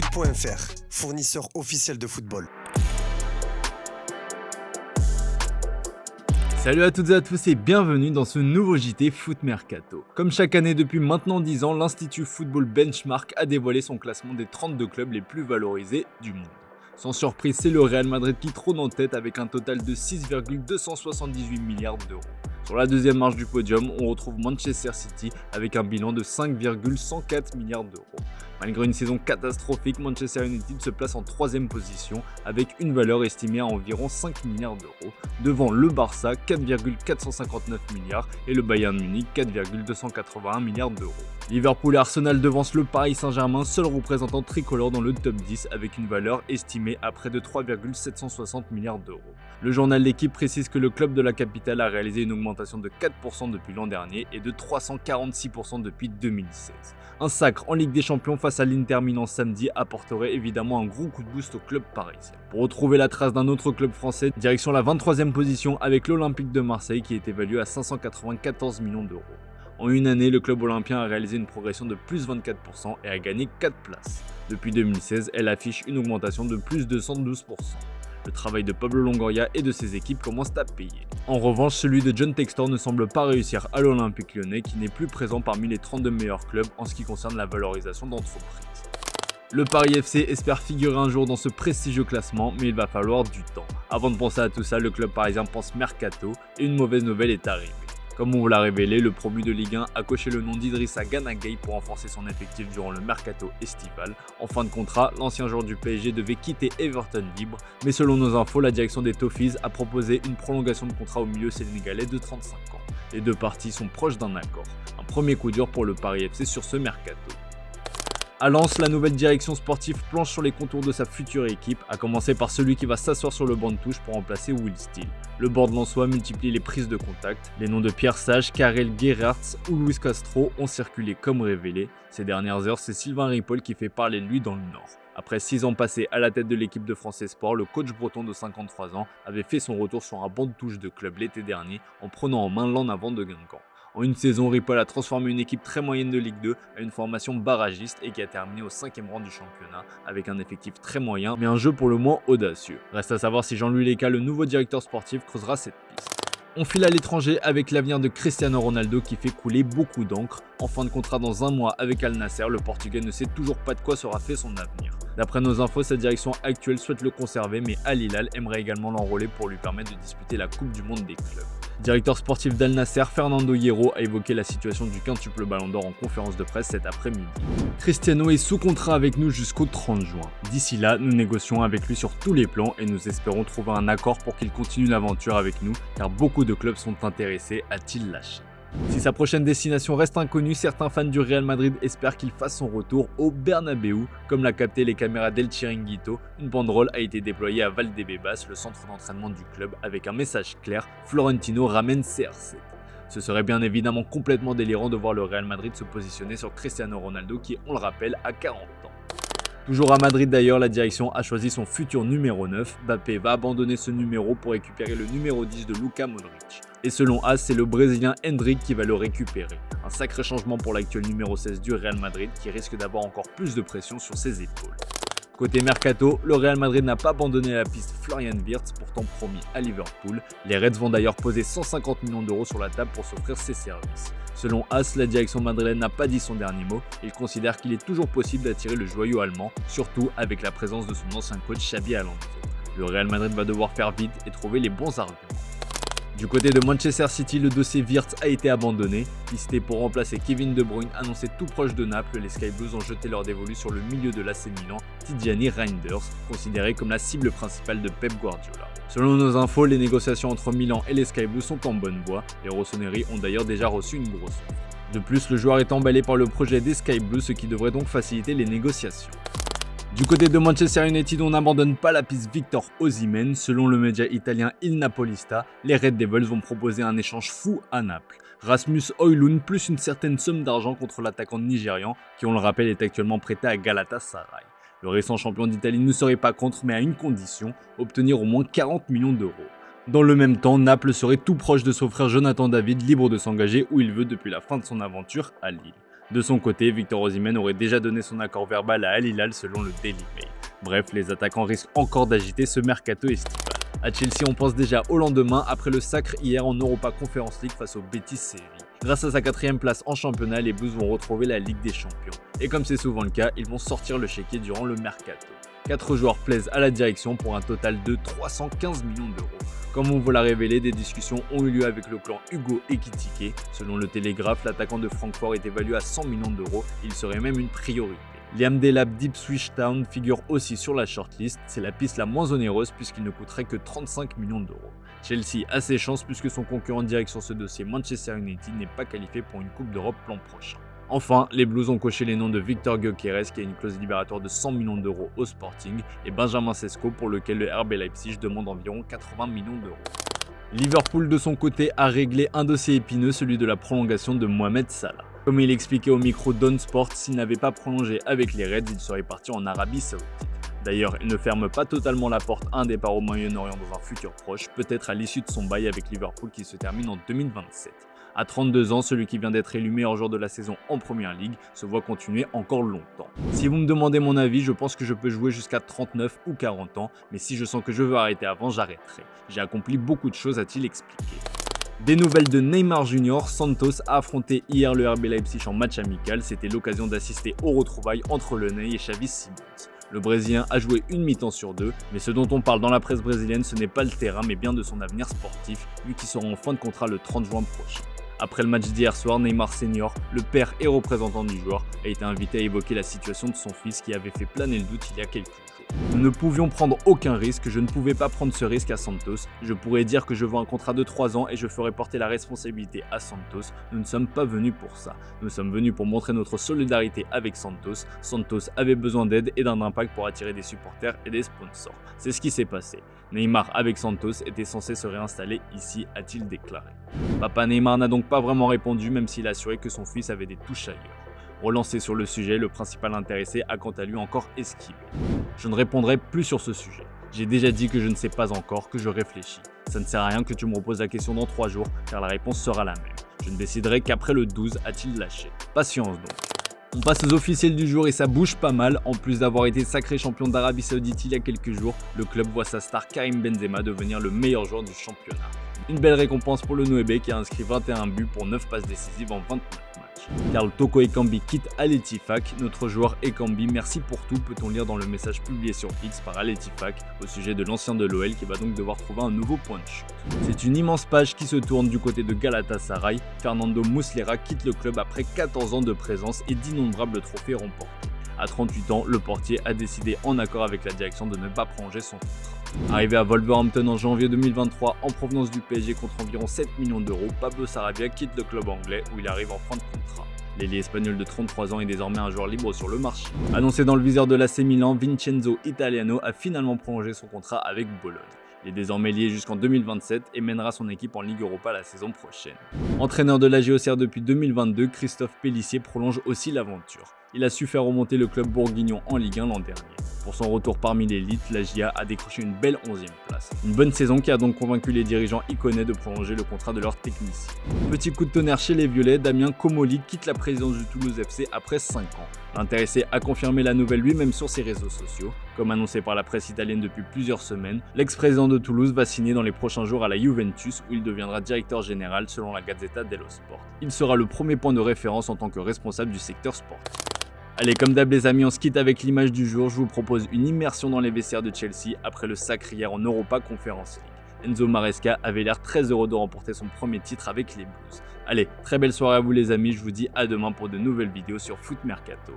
Foot.fr, fournisseur officiel de football. Salut à toutes et à tous et bienvenue dans ce nouveau JT Foot Mercato. Comme chaque année depuis maintenant 10 ans, l'Institut Football Benchmark a dévoilé son classement des 32 clubs les plus valorisés du monde. Sans surprise, c'est le Real Madrid qui trône en tête avec un total de 6,278 milliards d'euros. Sur la deuxième marche du podium, on retrouve Manchester City avec un bilan de 5,104 milliards d'euros. Malgré une saison catastrophique, Manchester United se place en troisième position avec une valeur estimée à environ 5 milliards d'euros, devant le Barça 4,459 milliards et le Bayern Munich 4,281 milliards d'euros. Liverpool et Arsenal devancent le Paris Saint-Germain, seul représentant tricolore dans le top 10 avec une valeur estimée à près de 3,760 milliards d'euros. Le journal L'Équipe précise que le club de la capitale a réalisé une augmentation de 4% depuis l'an dernier et de 346% depuis 2016. Un sacre en Ligue des Champions face à l'Inter Milan samedi apporterait évidemment un gros coup de boost au club parisien. Pour retrouver la trace d'un autre club français, direction la 23e position avec l'Olympique de Marseille qui est évalué à 594 millions d'euros. En une année, le club olympien a réalisé une progression de plus 24% et a gagné 4 places. Depuis 2016, elle affiche une augmentation de plus de 112%. Le travail de Pablo Longoria et de ses équipes commence à payer. En revanche, celui de John Textor ne semble pas réussir à l'Olympique Lyonnais qui n'est plus présent parmi les 32 meilleurs clubs en ce qui concerne la valorisation d'entreprise. Le Paris FC espère figurer un jour dans ce prestigieux classement, mais il va falloir du temps. Avant de penser à tout ça, le club parisien pense mercato et une mauvaise nouvelle est arrivée. Comme on vous l'a révélé, le promu de Ligue 1 a coché le nom d'Idrissa Gana Gueye pour renforcer son effectif durant le mercato estival. En fin de contrat, l'ancien joueur du PSG devait quitter Everton libre, mais selon nos infos, la direction des Toffees a proposé une prolongation de contrat au milieu sénégalais de 35 ans. Les deux parties sont proches d'un accord. Un premier coup dur pour le Paris FC sur ce mercato. À Lens, la nouvelle direction sportive planche sur les contours de sa future équipe, à commencer par celui qui va s'asseoir sur le banc de touche pour remplacer Will Steele. Le board lensois multiplie les prises de contact. Les noms de Pierre Sage, Karel Gerrards ou Luis Castro ont circulé comme révélés. Ces dernières heures, c'est Sylvain Ripoll qui fait parler de lui dans le Nord. Après 6 ans passés à la tête de l'équipe de France Espoir, le coach breton de 53 ans avait fait son retour sur un banc de touche de club l'été dernier en prenant en main l'en avant de Guingamp. En une saison, Ripoll a transformé une équipe très moyenne de Ligue 2 à une formation barragiste et qui a terminé au 5e rang du championnat avec un effectif très moyen mais un jeu pour le moins audacieux. Reste à savoir si Jean-Louis Leca, le nouveau directeur sportif, creusera cette piste. On file à l'étranger avec l'avenir de Cristiano Ronaldo qui fait couler beaucoup d'encre. En fin de contrat dans un mois avec Al Nasser, le Portugais ne sait toujours pas de quoi sera fait son avenir. D'après nos infos, sa direction actuelle souhaite le conserver, mais Al Hilal aimerait également l'enrôler pour lui permettre de disputer la Coupe du Monde des clubs. Directeur sportif d'Al Nasser, Fernando Hierro a évoqué la situation du quintuple Ballon d'Or en conférence de presse cet après-midi. Cristiano est sous contrat avec nous jusqu'au 30 juin. D'ici là, nous négocions avec lui sur tous les plans et nous espérons trouver un accord pour qu'il continue l'aventure avec nous, car beaucoup de clubs sont intéressés, a-t-il lâché. Si sa prochaine destination reste inconnue, certains fans du Real Madrid espèrent qu'il fasse son retour au Bernabéu. Comme l'a capté les caméras d'El Chiringuito, une banderole a été déployée à Valdebebas, le centre d'entraînement du club, avec un message clair: Florentino ramène CR7. Ce serait bien évidemment complètement délirant de voir le Real Madrid se positionner sur Cristiano Ronaldo qui, on le rappelle, a 40 ans. Toujours à Madrid d'ailleurs, la direction a choisi son futur numéro 9. Mbappé va abandonner ce numéro pour récupérer le numéro 10 de Luka Modric. Et selon AS, c'est le Brésilien Endrick qui va le récupérer. Un sacré changement pour l'actuel numéro 16 du Real Madrid qui risque d'avoir encore plus de pression sur ses épaules. Côté Mercato, le Real Madrid n'a pas abandonné la piste Florian Wirtz, pourtant promis à Liverpool. Les Reds vont d'ailleurs poser 150 millions d'euros sur la table pour s'offrir ses services. Selon AS, la direction madrilène n'a pas dit son dernier mot. Il considère qu'il est toujours possible d'attirer le joyau allemand, surtout avec la présence de son ancien coach Xabi Alonso. Le Real Madrid va devoir faire vite et trouver les bons arguments. Du côté de Manchester City, le dossier Wirtz a été abandonné. Pisté pour remplacer Kevin De Bruyne, annoncé tout proche de Naples, les Sky Blues ont jeté leur dévolu sur le milieu de l'AC Milan, Tidjani Reinders, considéré comme la cible principale de Pep Guardiola. Selon nos infos, les négociations entre Milan et les Sky Blues sont en bonne voie. Les Rossoneri ont d'ailleurs déjà reçu une grosse offre. De plus, le joueur est emballé par le projet des Sky Blues, ce qui devrait donc faciliter les négociations. Du côté de Manchester United, on n'abandonne pas la piste Victor Osimhen. Selon le média italien Il Napolista, les Red Devils vont proposer un échange fou à Naples. Rasmus Højlund plus une certaine somme d'argent contre l'attaquant nigérian qui, on le rappelle, est actuellement prêté à Galatasaray. Le récent champion d'Italie ne serait pas contre, mais à une condition, obtenir au moins 40 millions d'euros. Dans le même temps, Naples serait tout proche de s'offrir Jonathan David, libre de s'engager où il veut depuis la fin de son aventure à Lille. De son côté, Victor Osimhen aurait déjà donné son accord verbal à Al Hilal selon le Daily Mail. Bref, les attaquants risquent encore d'agiter ce mercato estival. À Chelsea, on pense déjà au lendemain après le sacre hier en Europa Conference League face au Betis Séville. Grâce à sa 4e place en championnat, les Blues vont retrouver la Ligue des Champions. Et comme c'est souvent le cas, ils vont sortir le chéquier durant le mercato. 4 joueurs plaisent à la direction pour un total de 315 millions d'euros. Comme on vous l'a révélé, des discussions ont eu lieu avec le clan Hugo Ekitike. Selon le Télégraphe, l'attaquant de Francfort est évalué à 100 millions d'euros, il serait même une priorité. Liam Delap d'Ipswich Town figure aussi sur la shortlist, c'est la piste la moins onéreuse puisqu'il ne coûterait que 35 millions d'euros. Chelsea a ses chances puisque son concurrent direct sur ce dossier, Manchester United, n'est pas qualifié pour une Coupe d'Europe l'an prochain. Enfin, les Blues ont coché les noms de Victor Gyökeres qui a une clause libératoire de 100 millions d'euros au Sporting et Benjamin Sesko pour lequel le RB Leipzig demande environ 80 millions d'euros. Liverpool de son côté a réglé un dossier épineux, celui de la prolongation de Mohamed Salah. Comme il expliquait au micro d'On Sport, s'il n'avait pas prolongé avec les Reds, il serait parti en Arabie Saoudite. D'ailleurs, il ne ferme pas totalement la porte à un départ au Moyen-Orient dans un futur proche, peut-être à l'issue de son bail avec Liverpool qui se termine en 2027. À 32 ans, celui qui vient d'être élu meilleur joueur de la saison en Première Ligue se voit continuer encore longtemps. Si vous me demandez mon avis, je pense que je peux jouer jusqu'à 39 ou 40 ans, mais si je sens que je veux arrêter avant, j'arrêterai. J'ai accompli beaucoup de choses, a-t-il expliqué. Des nouvelles de Neymar Jr, Santos a affronté hier le RB Leipzig en match amical, c'était l'occasion d'assister aux retrouvailles entre Le Ney et Xavi Simons. Le Brésilien a joué une mi-temps sur 2, mais ce dont on parle dans la presse brésilienne, ce n'est pas le terrain mais bien de son avenir sportif, lui qui sera en fin de contrat le 30 juin prochain. Après le match d'hier soir, Neymar Senior, le père et représentant du joueur, a été invité à évoquer la situation de son fils qui avait fait planer le doute il y a quelques jours. Nous ne pouvions prendre aucun risque, je ne pouvais pas prendre ce risque à Santos. Je pourrais dire que je veux un contrat de 3 ans et je ferai porter la responsabilité à Santos. Nous ne sommes pas venus pour ça. Nous sommes venus pour montrer notre solidarité avec Santos. Santos avait besoin d'aide et d'un impact pour attirer des supporters et des sponsors. C'est ce qui s'est passé. Neymar avec Santos était censé se réinstaller ici, a-t-il déclaré. Papa Neymar n'a donc pas vraiment répondu, même s'il a assuré que son fils avait des touches ailleurs. Relancé sur le sujet, le principal intéressé a quant à lui encore esquivé. Je ne répondrai plus sur ce sujet. J'ai déjà dit que je ne sais pas encore, que je réfléchis. Ça ne sert à rien que tu me reposes la question dans 3 jours, car la réponse sera la même. Je ne déciderai qu'après le 12, a-t-il lâché. Patience donc. On passe aux officiels du jour et ça bouge pas mal. En plus d'avoir été sacré champion d'Arabie Saoudite il y a quelques jours, le club voit sa star Karim Benzema devenir le meilleur joueur du championnat. Une belle récompense pour le Noébé qui a inscrit 21 buts pour 9 passes décisives en 29 matchs. Karl Toko Ekambi quitte Al Ettifaq. Notre joueur Ekambi, merci pour tout, peut-on lire dans le message publié sur X par Al Ettifaq au sujet de l'ancien de l'OL qui va donc devoir trouver un nouveau point de chute. C'est une immense page qui se tourne du côté de Galatasaray. Fernando Muslera quitte le club après 14 ans de présence et d'innombrables trophées remportés. À 38 ans, le portier a décidé en accord avec la direction de ne pas prolonger son contrat. Arrivé à Wolverhampton en janvier 2023 en provenance du PSG contre environ 7 millions d'euros, Pablo Sarabia quitte le club anglais où il arrive en fin de contrat. L'ailier espagnol de 33 ans est désormais un joueur libre sur le marché. Annoncé dans le viseur de l'AC Milan, Vincenzo Italiano a finalement prolongé son contrat avec Bologne. Il est désormais lié jusqu'en 2027 et mènera son équipe en Ligue Europa la saison prochaine. Entraîneur de la Auxerre depuis 2022, Christophe Pélissier prolonge aussi l'aventure. Il a su faire remonter le club bourguignon en Ligue 1 l'an dernier. Pour son retour parmi l'élite, la GIA a décroché une belle 11e place. Une bonne saison qui a donc convaincu les dirigeants iconais de prolonger le contrat de leur technicien. Petit coup de tonnerre chez les Violets, Damien Comolli quitte la présidence du Toulouse FC après 5 ans. L'intéressé a confirmé la nouvelle lui-même sur ses réseaux sociaux. Comme annoncé par la presse italienne depuis plusieurs semaines, l'ex-président de Toulouse va signer dans les prochains jours à la Juventus où il deviendra directeur général selon la Gazzetta dello Sport. Il sera le premier point de référence en tant que responsable du secteur sportif. Allez, comme d'hab les amis, on se quitte avec l'image du jour. Je vous propose une immersion dans les vestiaires de Chelsea après le sacre hier en Europa Conference League. Enzo Maresca avait l'air très heureux de remporter son premier titre avec les Blues. Allez, très belle soirée à vous les amis, je vous dis à demain pour de nouvelles vidéos sur Foot Mercato.